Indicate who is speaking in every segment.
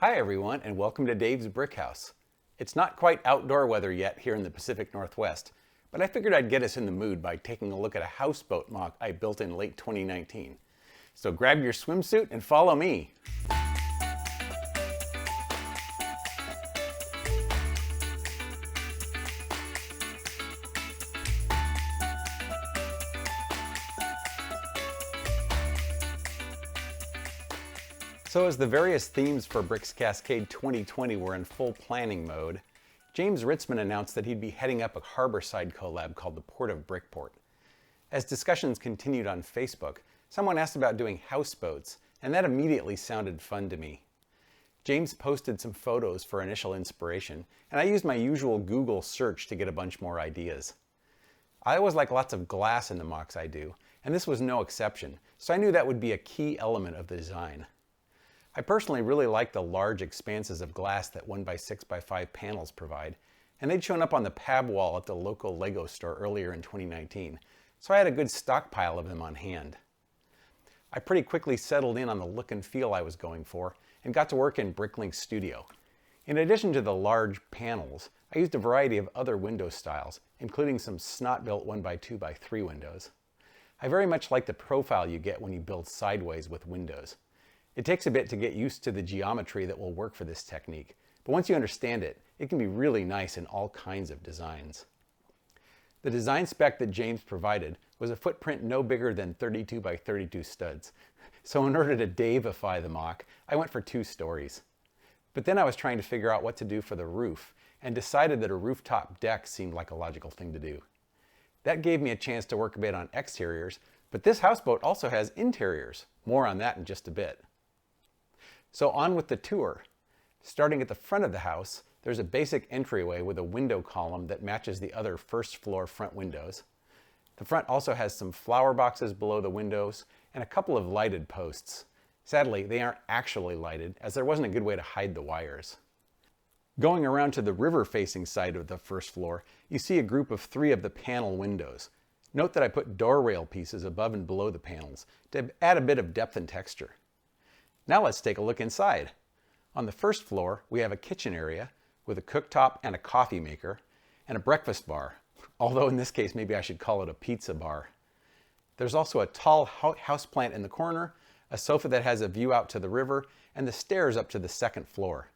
Speaker 1: Hi everyone, and welcome to Dave's Brick House. It's not quite outdoor weather yet here in the Pacific Northwest, but I figured I'd get us in the mood by taking a look at a houseboat MOC I built in late 2019. So grab your swimsuit and follow me. So as the various themes for Bricks Cascade 2020 were in full planning mode, James Ritzman announced that he'd be heading up a harborside collab called the Port of Brickport. As discussions continued on Facebook, someone asked about doing houseboats, and that immediately sounded fun to me. James posted some photos for initial inspiration, and I used my usual Google search to get a bunch more ideas. I always like lots of glass in the MOCs I do, and this was no exception, so I knew that would be a key element of the design. I personally really like the large expanses of glass that 1x6x5 panels provide, and they'd shown up on the pab wall at the local Lego store earlier in 2019, so I had a good stockpile of them on hand. I pretty quickly settled in on the look and feel I was going for, and got to work in Bricklink's studio. In addition to the large panels, I used a variety of other window styles, including some snot-built 1x2x3 windows. I very much like the profile you get when you build sideways with windows. It takes a bit to get used to the geometry that will work for this technique, but once you understand it, it can be really nice in all kinds of designs. The design spec that James provided was a footprint no bigger than 32x32 studs, so in order to Dave-ify the MOC, I went for 2 stories. But then I was trying to figure out what to do for the roof, and decided that a rooftop deck seemed like a logical thing to do. That gave me a chance to work a bit on exteriors, but this houseboat also has interiors. More on that in just a bit. So on with the tour. Starting at the front of the house, there's a basic entryway with a window column that matches the other first floor front windows. The front also has some flower boxes below the windows and a couple of lighted posts. Sadly, they aren't actually lighted, as there wasn't a good way to hide the wires. Going around to the river-facing side of the first floor, you see a group of 3 of the panel windows. Note that I put door rail pieces above and below the panels to add a bit of depth and texture. Now let's take a look inside. On the first floor, we have a kitchen area with a cooktop and a coffee maker, and a breakfast bar, although in this case maybe I should call it a pizza bar. There's also a tall houseplant in the corner, a sofa that has a view out to the river, and the stairs up to the second floor.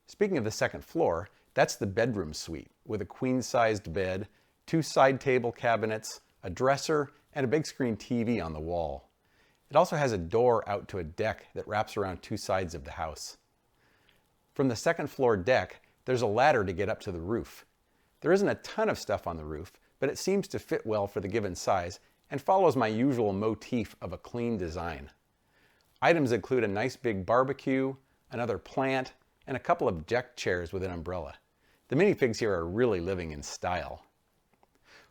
Speaker 1: Speaking of the second floor, that's the bedroom suite with a queen-sized bed, 2 side table cabinets, a dresser, and a big screen TV on the wall. It also has a door out to a deck that wraps around 2 sides of the house. From the second floor deck, there's a ladder to get up to the roof. There isn't a ton of stuff on the roof, but it seems to fit well for the given size and follows my usual motif of a clean design. Items include a nice big barbecue, another plant, and a couple of deck chairs with an umbrella. The minifigs here are really living in style.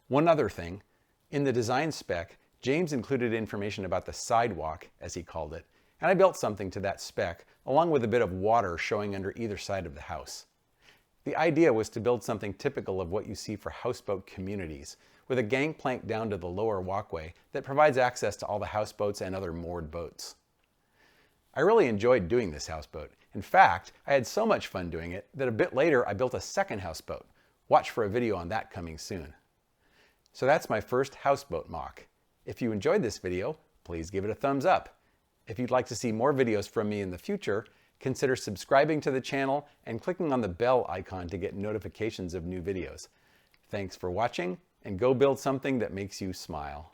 Speaker 1: One other thing, in the design spec, James included information about the sidewalk, as he called it, and I built something to that spec, along with a bit of water showing under either side of the house. The idea was to build something typical of what you see for houseboat communities, with a gangplank down to the lower walkway that provides access to all the houseboats and other moored boats. I really enjoyed doing this houseboat. In fact, I had so much fun doing it that a bit later I built a second houseboat. Watch for a video on that coming soon. So that's my first houseboat MOC. If you enjoyed this video, please give it a thumbs up. If you'd like to see more videos from me in the future, consider subscribing to the channel and clicking on the bell icon to get notifications of new videos. Thanks for watching, and go build something that makes you smile.